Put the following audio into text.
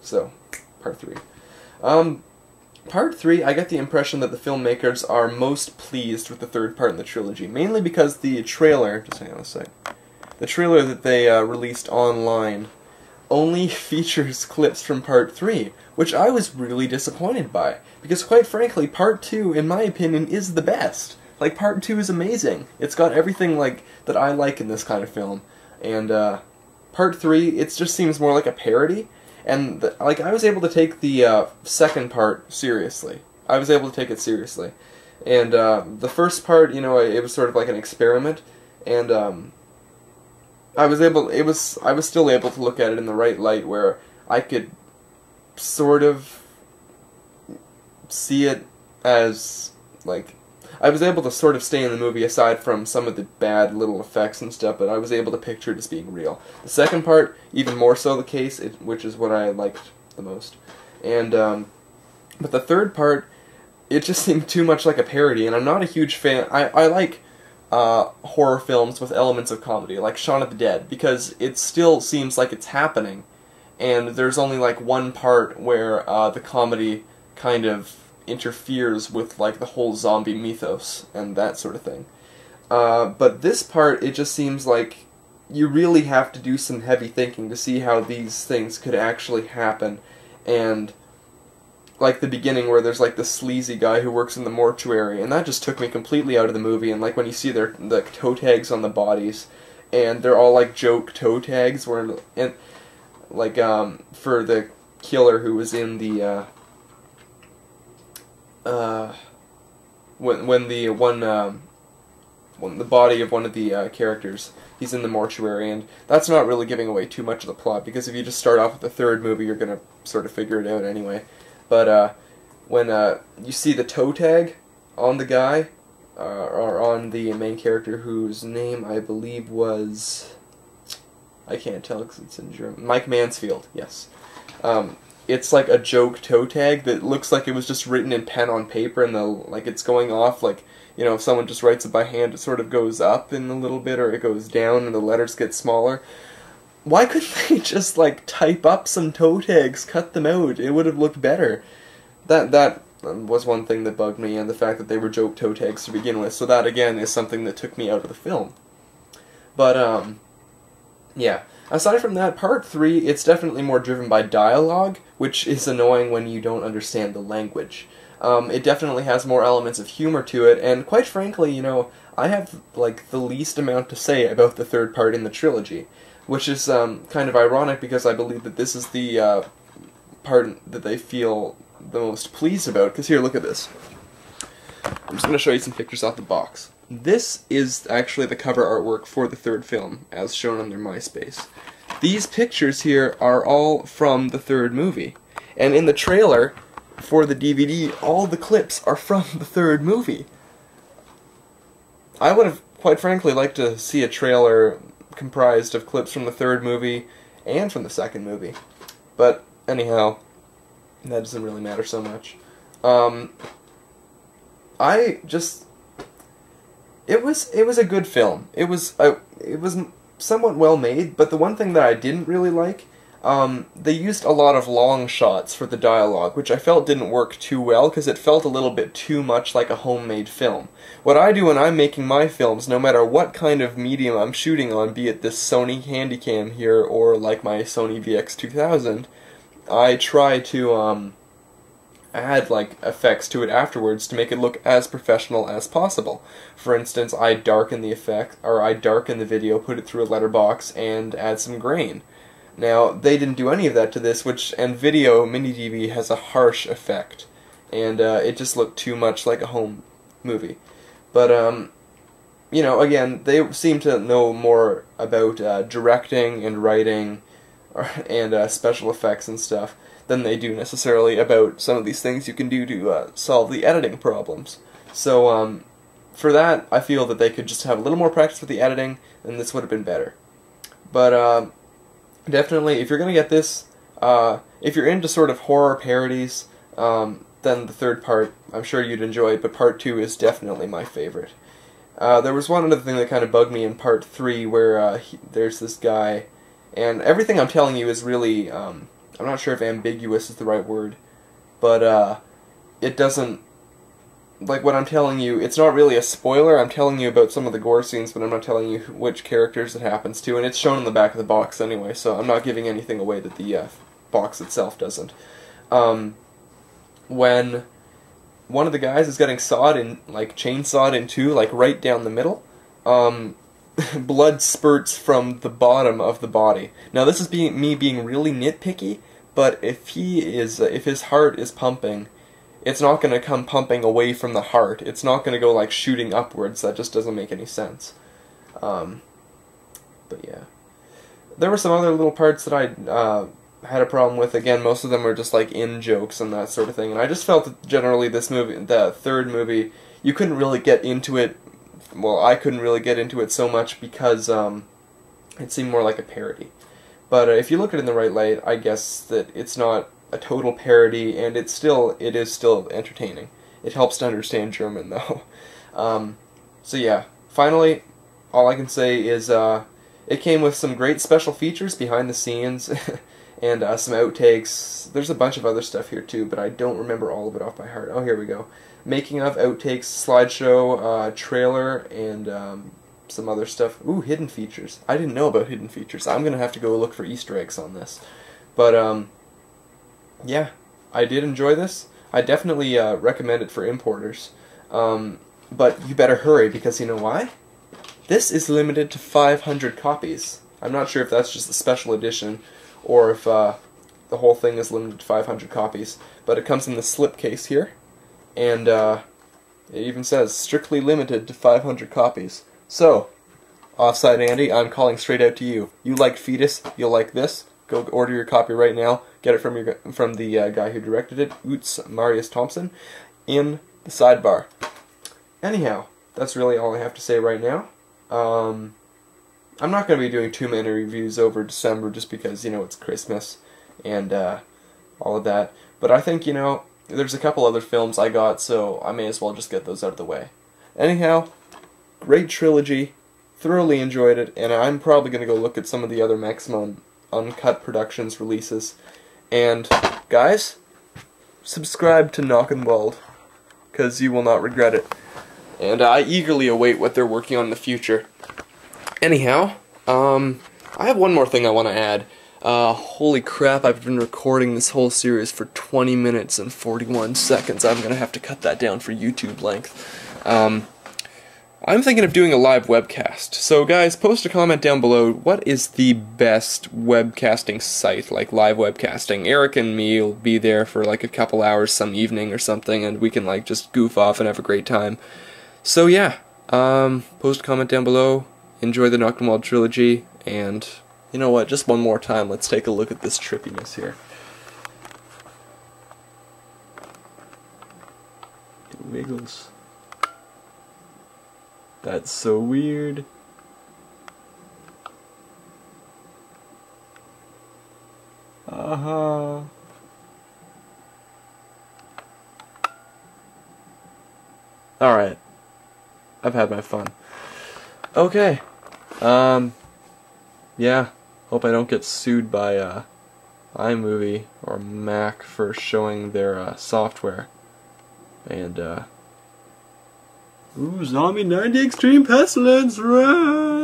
So, part 3. Part 3, I get the impression that the filmmakers are most pleased with the third part in the trilogy, mainly because the trailer, just hang on a sec, the trailer that they released online only features clips from part 3, which I was really disappointed by, because quite frankly, part 2, in my opinion, is the best. Like, part 2 is amazing. It's got everything, like, that I like in this kind of film, and, part 3, it just seems more like a parody. And, like, I was able to take the second part seriously. I was able to take it seriously. And the first part, you know, it was sort of like an experiment. And I was still able to look at it in the right light, where I could sort of see it as, like, I was able to sort of stay in the movie aside from some of the bad little effects and stuff, but I was able to picture it as being real. The second part, even more so the case, which is what I liked the most. And, but the third part, it just seemed too much like a parody, and I'm not a huge fan. I like horror films with elements of comedy, like Shaun of the Dead, because it still seems like it's happening, and there's only like one part where the comedy kind of interferes with like the whole zombie mythos and that sort of thing. But this part, it just seems like you really have to do some heavy thinking to see how these things could actually happen. And like the beginning where there's like the sleazy guy who works in the mortuary, and that just took me completely out of the movie. And like when you see the toe tags on the bodies, and they're all like joke toe tags, where and like for the killer who was in the when the body of one of the characters, he's in the mortuary, and that's not really giving away too much of the plot, because if you just start off with the third movie, you're gonna sort of figure it out anyway. But when you see the toe tag on the guy, or on the main character, whose name I believe was, I can't tell because it's in German, Mike Mansfield, yes. It's like a joke toe tag that looks like it was just written in pen on paper, and like it's going off, like, you know, if someone just writes it by hand, it sort of goes up in a little bit, or it goes down and the letters get smaller. Why couldn't they just like type up some toe tags, cut them out? It would have looked better. That was one thing that bugged me, and the fact that they were joke toe tags to begin with. So that again is something that took me out of the film. But yeah. Aside from that, part 3, it's definitely more driven by dialogue, which is annoying when you don't understand the language. It definitely has more elements of humor to it, and quite frankly, you know, I have, like, the least amount to say about the third part in the trilogy, which is kind of ironic, because I believe that this is the part that they feel the most pleased about, because here, look at this. I'm just going to show you some pictures off the box. This is actually the cover artwork for the third film, as shown on their MySpace. These pictures here are all from the third movie. And in the trailer for the DVD, all the clips are from the third movie. I would have, quite frankly, liked to see a trailer comprised of clips from the third movie and from the second movie. But, anyhow, that doesn't really matter so much. It was a good film. It was somewhat well made, but the one thing that I didn't really like, they used a lot of long shots for the dialogue, which I felt didn't work too well, because it felt a little bit too much like a homemade film. What I do when I'm making my films, no matter what kind of medium I'm shooting on, be it this Sony Handycam here, or like my Sony VX2000, I try to add like effects to it afterwards to make it look as professional as possible. For instance, I darken the effect, or I darken the video, put it through a letterbox, and add some grain. Now, they didn't do any of that to this, and Video Mini-DV has a harsh effect, and it just looked too much like a home movie. But, you know, again, they seem to know more about directing and writing, and special effects and stuff, than they do necessarily about some of these things you can do to solve the editing problems. So, for that, I feel that they could just have a little more practice with the editing, and this would have been better. But, definitely, if you're going to get this, if you're into sort of horror parodies, then the third part, I'm sure you'd enjoy it, but part 2 is definitely my favorite. There was one other thing that kind of bugged me in part 3, where there's this guy, and everything I'm telling you is really I'm not sure if ambiguous is the right word, but it doesn't, like what I'm telling you, it's not really a spoiler. I'm telling you about some of the gore scenes, but I'm not telling you which characters it happens to, and it's shown in the back of the box anyway, so I'm not giving anything away that the box itself doesn't. When one of the guys is getting chainsawed in two, like right down the middle, blood spurts from the bottom of the body. Now this is me being really nitpicky, but if his heart is pumping, it's not going to come pumping away from the heart. It's not going to go like shooting upwards. That just doesn't make any sense. But yeah. There were some other little parts that I had a problem with. Again, most of them were just like in-jokes and that sort of thing. And I just felt that generally this movie, the third movie, you couldn't really get into it. Well, I couldn't really get into it so much because it seemed more like a parody. But if you look at it in the right light, I guess that it's not a total parody, and it is still entertaining. It helps to understand German, though. So yeah, finally, all I can say is it came with some great special features behind the scenes, and some outtakes. There's a bunch of other stuff here too, but I don't remember all of it off by heart. Oh, here we go. Making of, outtakes, slideshow, trailer, and some other stuff. Ooh, hidden features. I didn't know about hidden features. I'm going to have to go look for Easter eggs on this. But, yeah, I did enjoy this. I definitely recommend it for importers. But you better hurry, because you know why? This is limited to 500 copies. I'm not sure if that's just a special edition, or if the whole thing is limited to 500 copies. But it comes in the slipcase here, and it even says, strictly limited to 500 copies. So, Offside Andy, I'm calling straight out to you. You liked Fetus, you'll like this. Go order your copy right now. Get it from the guy who directed it, Utz Marius Thompson, in the sidebar. Anyhow, that's really all I have to say right now. I'm not going to be doing too many reviews over December just because, you know, it's Christmas and all of that. But I think, you know, there's a couple other films I got, so I may as well just get those out of the way. Anyhow, great trilogy. Thoroughly enjoyed it, and I'm probably going to go look at some of the other Maximum Uncut Productions releases. And, guys, subscribe to Knochenwald, because you will not regret it. And I eagerly await what they're working on in the future. Anyhow, I have one more thing I want to add. Holy crap, I've been recording this whole series for 20 minutes and 41 seconds. I'm going to have to cut that down for YouTube length. I'm thinking of doing a live webcast. So guys, post a comment down below, what is the best webcasting site, like live webcasting? Eric and me will be there for like a couple hours some evening or something, and we can like just goof off and have a great time. So yeah, post a comment down below, enjoy the Knochenwald Trilogy, and you know what, just one more time, let's take a look at this trippiness here. It wiggles. That's so weird. Uh-huh. Alright. I've had my fun. Okay. Yeah. Hope I don't get sued by, iMovie or Mac for showing their, software. And, Ooh, Zombie 90 Extreme Pestilence! Rah!